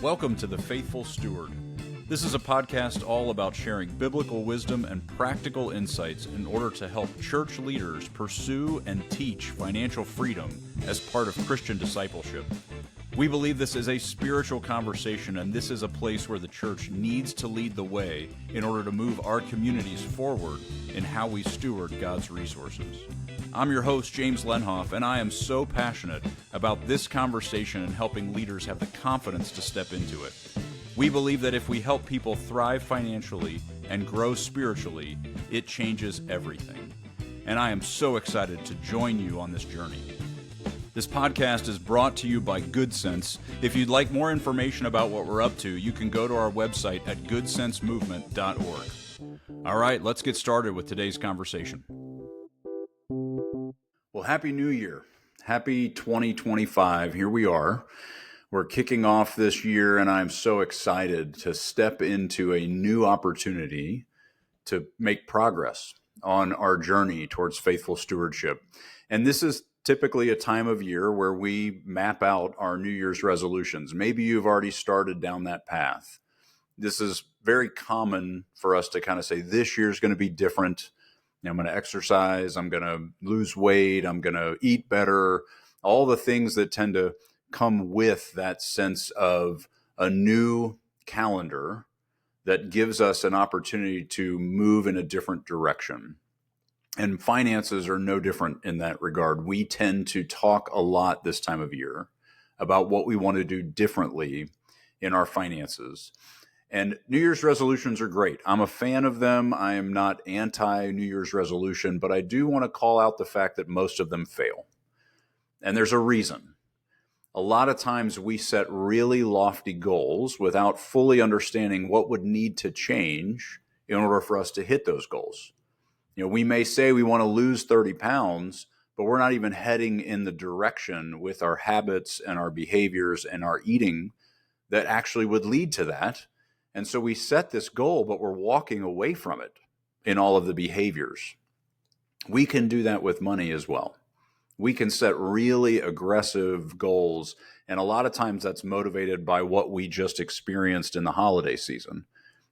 Welcome to The Faithful Steward. This is a podcast all about sharing biblical wisdom and practical insights in order to help church leaders pursue and teach financial freedom as part of Christian discipleship. We believe this is a spiritual conversation, and this is a place where the church needs to lead the way in order to move our communities forward in how we steward God's resources. I'm your host, James Lenhoff, and I am so passionate about this conversation and helping leaders have the confidence to step into it. We believe that if we help people thrive financially and grow spiritually, it changes everything. And I am so excited to join you on this journey. This podcast is brought to you by Good Sense. If you'd like more information about what we're up to, you can go to our website at goodsensemovement.org. All right, let's get started with today's conversation. Well, Happy New Year. Happy 2025. Here we are. We're kicking off this year, and I'm so excited to step into a new opportunity to make progress on our journey towards faithful stewardship. And this is typically a time of year where we map out our New Year's resolutions. Maybe you've already started down that path. This is very common for us to kind of say, this year's going to be different. I'm going to exercise, I'm going to lose weight, I'm going to eat better, all the things that tend to come with that sense of a new calendar that gives us an opportunity to move in a different direction. And finances are no different in that regard. We tend to talk a lot this time of year about what we want to do differently in our finances. And New Year's resolutions are great. I'm a fan of them. I am not anti-New Year's resolution, but I do want to call out the fact that most of them fail. And there's a reason. A lot of times we set really lofty goals without fully understanding what would need to change in order for us to hit those goals. We may say we want to lose 30 pounds, but we're not even heading in the direction with our habits and our behaviors and our eating that actually would lead to that. And so we set this goal, but we're walking away from it in all of the behaviors. We can do that with money as well. We can set really aggressive goals, and a lot of times that's motivated by what we just experienced in the holiday season.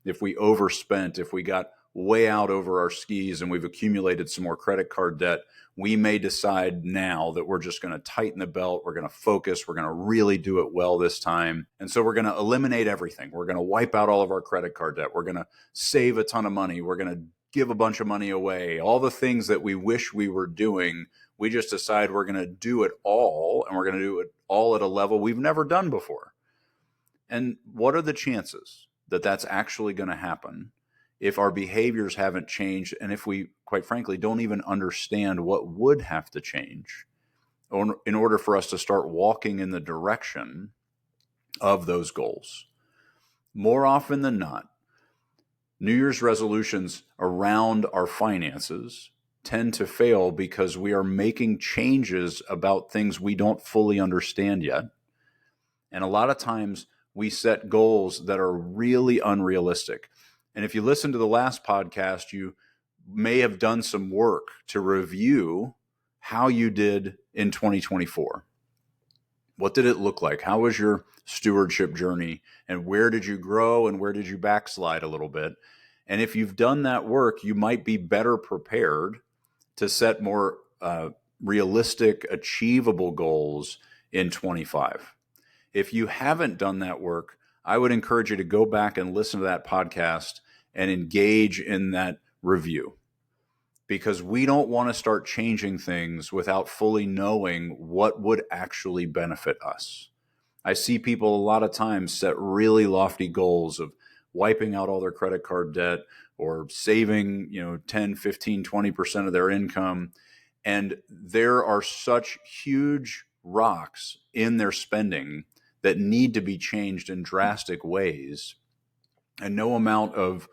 If we overspent, if we got way out over our skis and we've accumulated some more credit card debt, we may decide now that we're just going to tighten the belt, we're going to focus, we're going to really do it well this time. And so we're going to eliminate everything. We're going to wipe out all of our credit card debt. We're going to save a ton of money. We're going to give a bunch of money away. All the things that we wish we were doing, we just decide we're going to do it all, and we're going to do it all at a level we've never done before. And what are the chances that that's actually going to happen if our behaviors haven't changed, and if we, quite frankly, don't even understand what would have to change in order for us to start walking in the direction of those goals? More often than not, New Year's resolutions around our finances tend to fail because we are making changes about things we don't fully understand yet. And a lot of times we set goals that are really unrealistic. And if you listen to the last podcast, you may have done some work to review how you did in 2024. What did it look like? How was your stewardship journey? And where did you grow and where did you backslide a little bit? And if you've done that work, you might be better prepared to set more realistic, achievable goals in 25. If you haven't done that work, I would encourage you to go back and listen to that podcast and engage in that review, because we don't want to start changing things without fully knowing what would actually benefit us. I see people a lot of times set really lofty goals of wiping out all their credit card debt or saving, 10, 15, 20% of their income. And there are such huge rocks in their spending that need to be changed in drastic ways. And no amount of,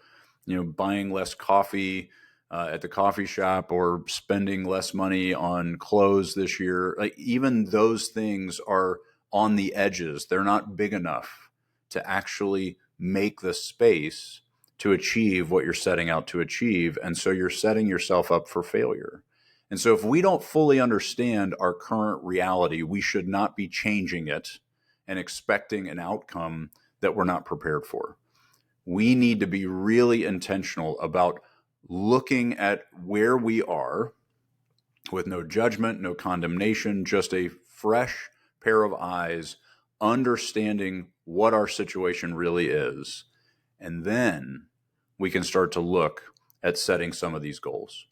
buying less coffee at the coffee shop or spending less money on clothes this year, even those things are on the edges. They're not big enough to actually make the space to achieve what you're setting out to achieve. And so you're setting yourself up for failure. And so if we don't fully understand our current reality, we should not be changing it and expecting an outcome that we're not prepared for. We need to be really intentional about looking at where we are with no judgment, no condemnation, just a fresh pair of eyes, understanding what our situation really is. And then we can start to look at setting some of these goals.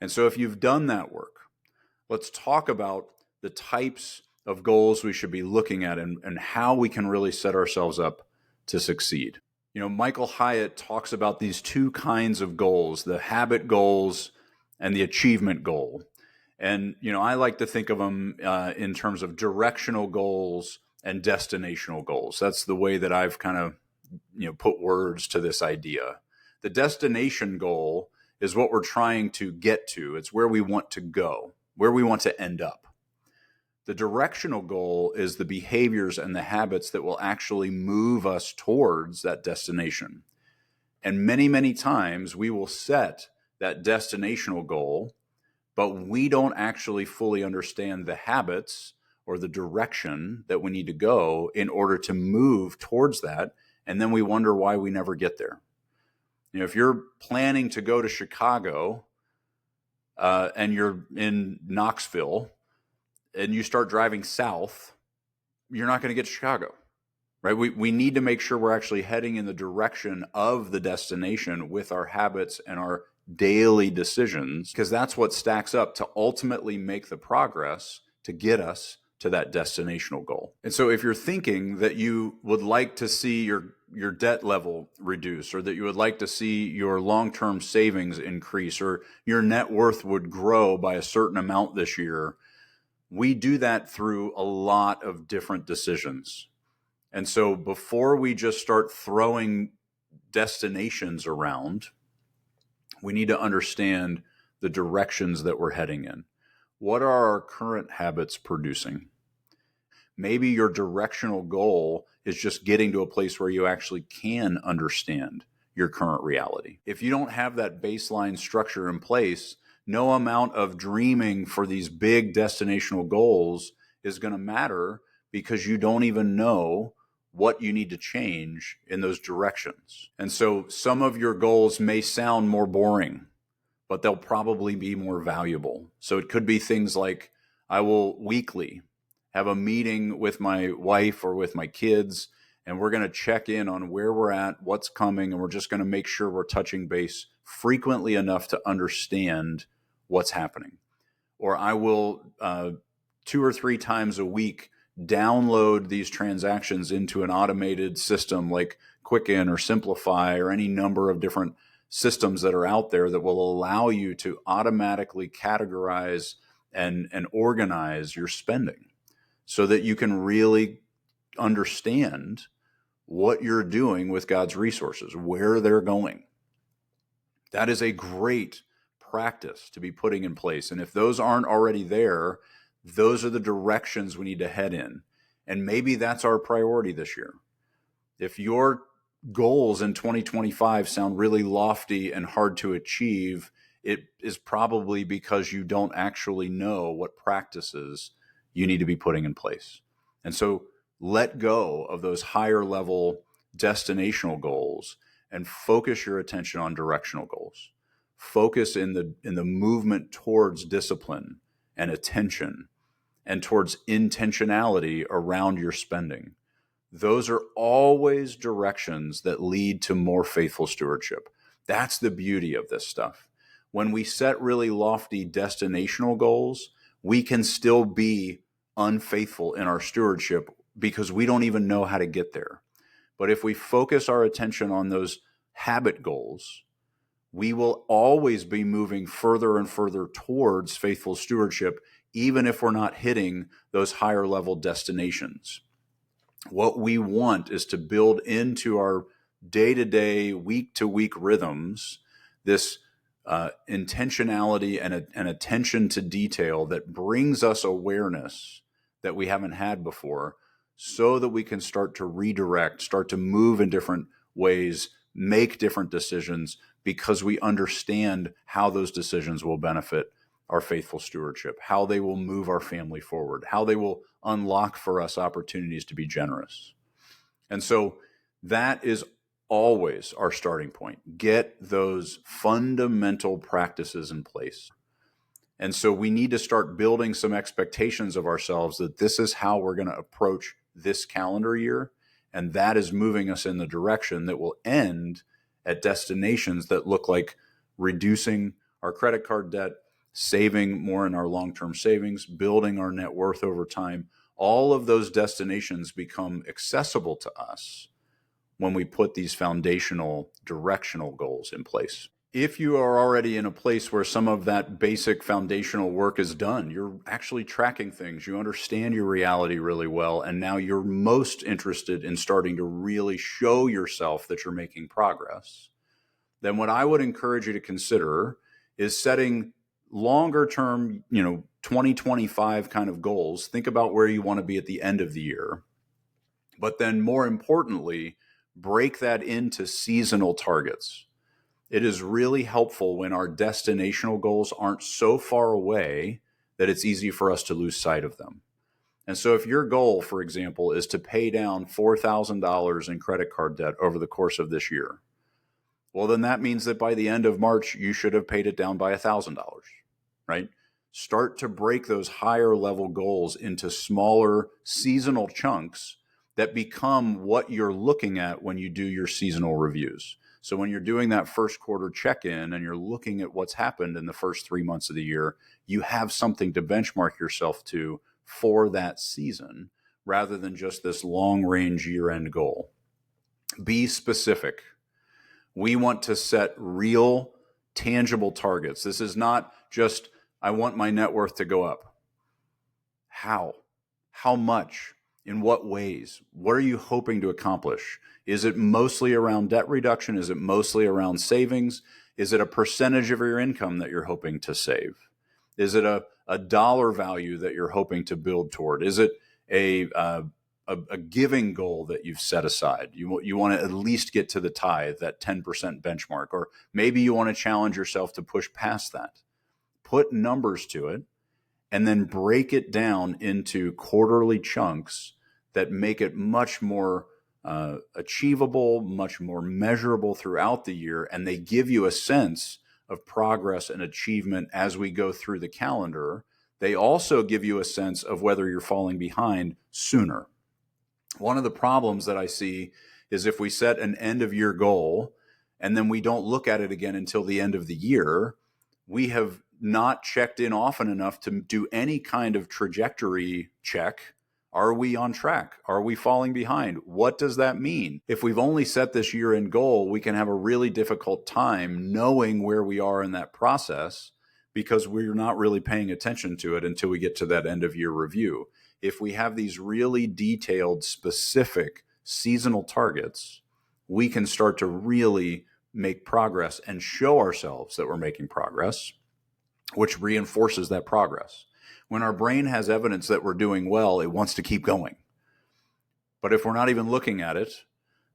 And so if you've done that work, let's talk about the types of goals we should be looking at and how we can really set ourselves up to succeed. Michael Hyatt talks about these two kinds of goals, the habit goals and the achievement goal. And, I like to think of them in terms of directional goals and destinational goals. That's the way that I've kind of, put words to this idea. The destination goal is what we're trying to get to. It's where we want to go, where we want to end up. The directional goal is the behaviors and the habits that will actually move us towards that destination. And many, many times we will set that destinational goal, but we don't actually fully understand the habits or the direction that we need to go in order to move towards that. And then we wonder why we never get there. If you're planning to go to Chicago and you're in Knoxville and you start driving south, you're not going to get to Chicago, right? We need to make sure we're actually heading in the direction of the destination with our habits and our daily decisions, because that's what stacks up to ultimately make the progress to get us to that destinational goal. And so if you're thinking that you would like to see your debt level reduce, or that you would like to see your long-term savings increase, or your net worth would grow by a certain amount this year, we do that through a lot of different decisions. And so before we just start throwing destinations around, we need to understand the directions that we're heading in. What are our current habits producing? Maybe your directional goal is just getting to a place where you actually can understand your current reality. If you don't have that baseline structure in place, no amount of dreaming for these big destinational goals is going to matter, because you don't even know what you need to change in those directions. And so some of your goals may sound more boring, but they'll probably be more valuable. So it could be things like, I will weekly have a meeting with my wife or with my kids, and we're going to check in on where we're at, what's coming, and we're just going to make sure we're touching base frequently enough to understand what's happening. Or I will 2 or 3 times a week download these transactions into an automated system like Quicken or Simplify or any number of different systems that are out there that will allow you to automatically categorize and organize your spending so that you can really understand what you're doing with God's resources, where they're going. That is a great practice to be putting in place. And if those aren't already there, those are the directions we need to head in. And maybe that's our priority this year. If your goals in 2025 sound really lofty and hard to achieve, it is probably because you don't actually know what practices you need to be putting in place. And so let go of those higher level destinational goals and focus your attention on directional goals. Focus in the movement towards discipline and attention and towards intentionality around your spending. Those are always directions that lead to more faithful stewardship. That's the beauty of this stuff. When we set really lofty destinational goals, we can still be unfaithful in our stewardship because we don't even know how to get there. But if we focus our attention on those habit goals, we will always be moving further and further towards faithful stewardship, even if we're not hitting those higher level destinations. What we want is to build into our day-to-day, week-to-week rhythms this intentionality and attention to detail that brings us awareness that we haven't had before, so that we can start to redirect, start to move in different ways, make different decisions, because we understand how those decisions will benefit our faithful stewardship, how they will move our family forward, how they will unlock for us opportunities to be generous. And so That is always our starting point. Get those fundamental practices in place. And so we need to start building some expectations of ourselves that this is how we're going to approach this calendar year. And that is moving us in the direction that will end at destinations that look like reducing our credit card debt, saving more in our long-term savings, building our net worth over time. All of those destinations become accessible to us when we put these foundational directional goals in place. If you are already in a place where some of that basic foundational work is done, you're actually tracking things, you understand your reality really well, and now you're most interested in starting to really show yourself that you're making progress, then what I would encourage you to consider is setting longer term, 2025 kind of goals. Think about where you want to be at the end of the year. But then more importantly, break that into seasonal targets. It is really helpful when our destinational goals aren't so far away that it's easy for us to lose sight of them. And so if your goal, for example, is to pay down $4,000 in credit card debt over the course of this year, well, then that means that by the end of March, you should have paid it down by $1,000, right? Start to break those higher level goals into smaller seasonal chunks that become what you're looking at when you do your seasonal reviews. So when you're doing that first quarter check-in and you're looking at what's happened in the first 3 months of the year, you have something to benchmark yourself to for that season rather than just this long-range year-end goal. Be specific. We want to set real, tangible targets. This is not just, I want my net worth to go up. How? How much? In what ways? What are you hoping to accomplish? Is it mostly around debt reduction? Is it mostly around savings? Is it a percentage of your income that you're hoping to save? Is it a dollar value that you're hoping to build toward? Is it a giving goal that you've set aside? You want to at least get to the tithe, that 10% benchmark, or maybe you want to challenge yourself to push past that. Put numbers to it and then break it down into quarterly chunks that make it much more achievable, much more measurable throughout the year, and they give you a sense of progress and achievement as we go through the calendar. They also give you a sense of whether you're falling behind sooner. One of the problems that I see is if we set an end of year goal and then we don't look at it again until the end of the year, we have not checked in often enough to do any kind of trajectory check. Are we on track? Are we falling behind? What does that mean? If we've only set this year-end goal, we can have a really difficult time knowing where we are in that process because we're not really paying attention to it until we get to that end of year review. If we have these really detailed, specific seasonal targets, we can start to really make progress and show ourselves that we're making progress, which reinforces that progress. When our brain has evidence that we're doing well, it wants to keep going. But if we're not even looking at it,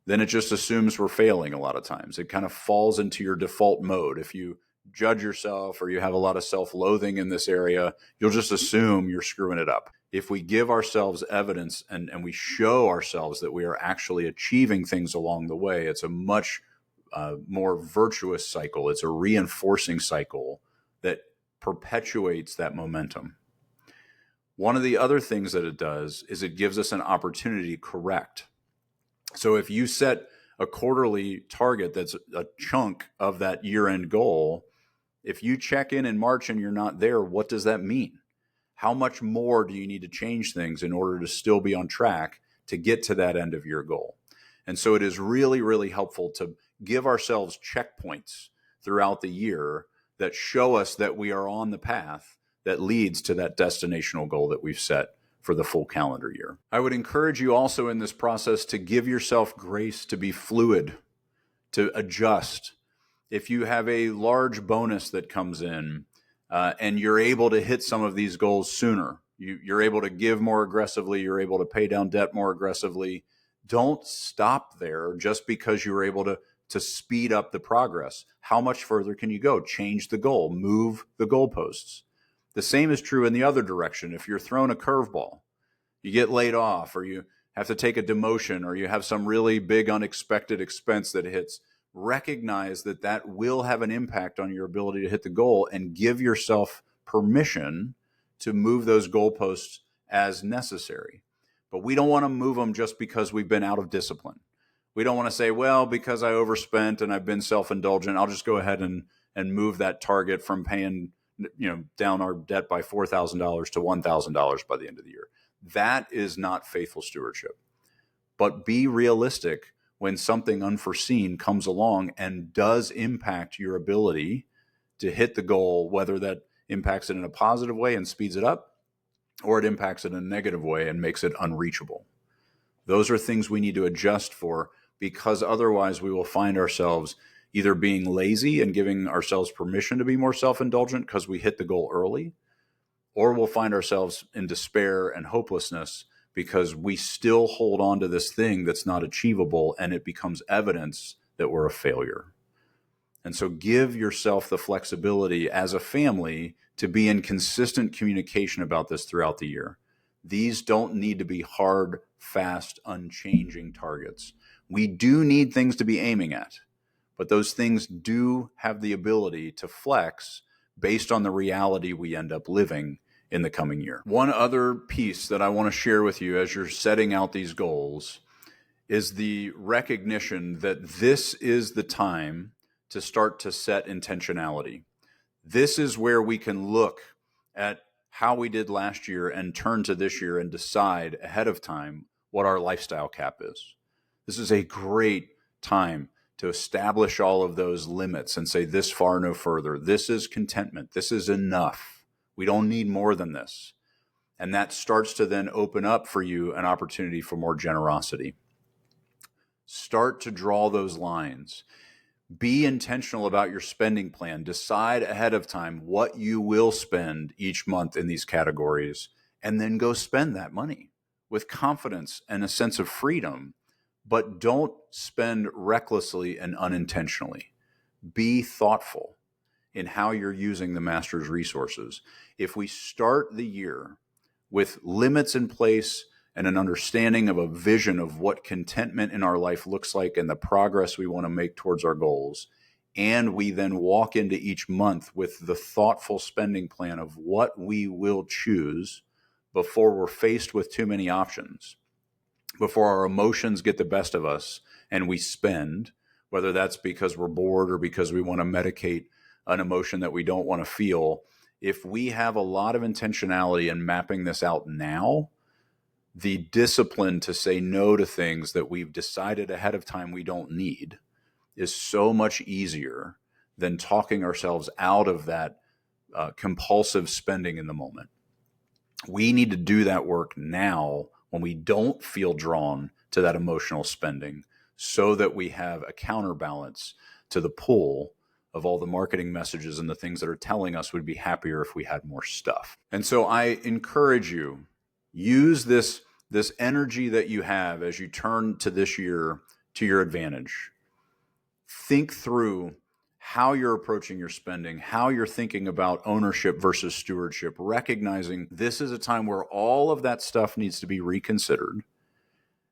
then it just assumes we're failing a lot of times. It kind of falls into your default mode. If you judge yourself or you have a lot of self-loathing in this area, you'll just assume you're screwing it up. If we give ourselves evidence and we show ourselves that we are actually achieving things along the way, it's a much more virtuous cycle. It's a reinforcing cycle that perpetuates that momentum. One of the other things that it does is it gives us an opportunity to correct. So if you set a quarterly target that's a chunk of that year-end goal, if you check in March and you're not there, what does that mean? How much more do you need to change things in order to still be on track to get to that end of year goal? And so it is really, really helpful to give ourselves checkpoints throughout the year that show us that we are on the path that leads to that destinational goal that we've set for the full calendar year. I would encourage you also in this process to give yourself grace to be fluid, to adjust. If you have a large bonus that comes in and you're able to hit some of these goals sooner, you're able to give more aggressively, you're able to pay down debt more aggressively, don't stop there just because you were able to speed up the progress. How much further can you go? Change the goal, move the goalposts. The same is true in the other direction. If you're thrown a curveball, you get laid off, or you have to take a demotion or you have some really big unexpected expense that hits, recognize that that will have an impact on your ability to hit the goal and give yourself permission to move those goalposts as necessary. But we don't want to move them just because we've been out of discipline. We don't want to say, well, because I overspent and I've been self-indulgent, I'll just go ahead and move that target from paying down our debt by $4,000 to $1,000 by the end of the year. That is not faithful stewardship. But be realistic when something unforeseen comes along and does impact your ability to hit the goal, whether that impacts it in a positive way and speeds it up, or it impacts it in a negative way and makes it unreachable. Those are things we need to adjust for, because otherwise we will find ourselves either being lazy and giving ourselves permission to be more self-indulgent because we hit the goal early, or we'll find ourselves in despair and hopelessness because we still hold on to this thing that's not achievable, and it becomes evidence that we're a failure. And so give yourself the flexibility as a family to be in consistent communication about this throughout the year. These don't need to be hard, fast, unchanging targets. We do need things to be aiming at, but those things do have the ability to flex based on the reality we end up living in the coming year. One other piece that I want to share with you as you're setting out these goals is the recognition that this is the time to start to set intentionality. This is where we can look at how we did last year and turn to this year and decide ahead of time what our lifestyle cap is. This is a great time to establish all of those limits and say this far, no further. This is contentment. This is enough. We don't need more than this. And that starts to then open up for you an opportunity for more generosity. Start to draw those lines. Be intentional about your spending plan. Decide ahead of time what you will spend each month in these categories, and then go spend that money with confidence and a sense of freedom. But don't spend recklessly and unintentionally. Be thoughtful in how you're using the Master's resources. If we start the year with limits in place and an understanding of a vision of what contentment in our life looks like and the progress we want to make towards our goals, and we then walk into each month with the thoughtful spending plan of what we will choose before we're faced with too many options, before our emotions get the best of us and we spend, whether that's because we're bored or because we want to medicate an emotion that we don't want to feel. If we have a lot of intentionality in mapping this out now, the discipline to say no to things that we've decided ahead of time we don't need is so much easier than talking ourselves out of that compulsive spending in the moment. We need to do that work now when we don't feel drawn to that emotional spending, so that we have a counterbalance to the pull of all the marketing messages and the things that are telling us we'd be happier if we had more stuff. And so I encourage you, use this energy that you have as you turn to this year to your advantage. Think through how you're approaching your spending, how you're thinking about ownership versus stewardship, recognizing this is a time where all of that stuff needs to be reconsidered,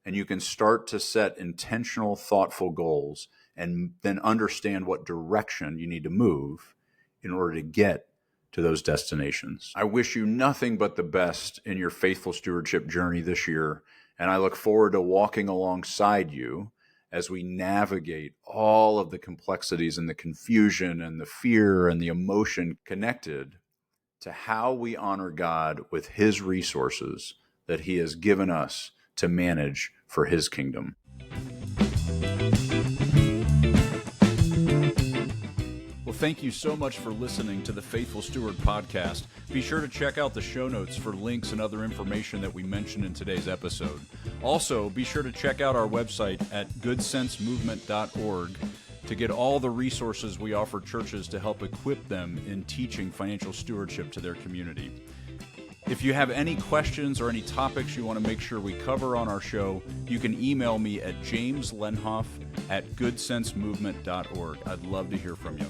and you can start to set intentional, thoughtful goals and then understand what direction you need to move in order to get to those destinations. I wish you nothing but the best in your faithful stewardship journey this year, and I look forward to walking alongside you as we navigate all of the complexities and the confusion and the fear and the emotion connected to how we honor God with His resources that He has given us to manage for His kingdom. Well, thank you so much for listening to the Faithful Steward podcast. Be sure to check out the show notes for links and other information that we mentioned in today's episode. Also, be sure to check out our website at goodsensemovement.org to get all the resources we offer churches to help equip them in teaching financial stewardship to their community. If you have any questions or any topics you want to make sure we cover on our show, you can email me at jameslenhoff@goodsensemovement.org. I'd love to hear from you.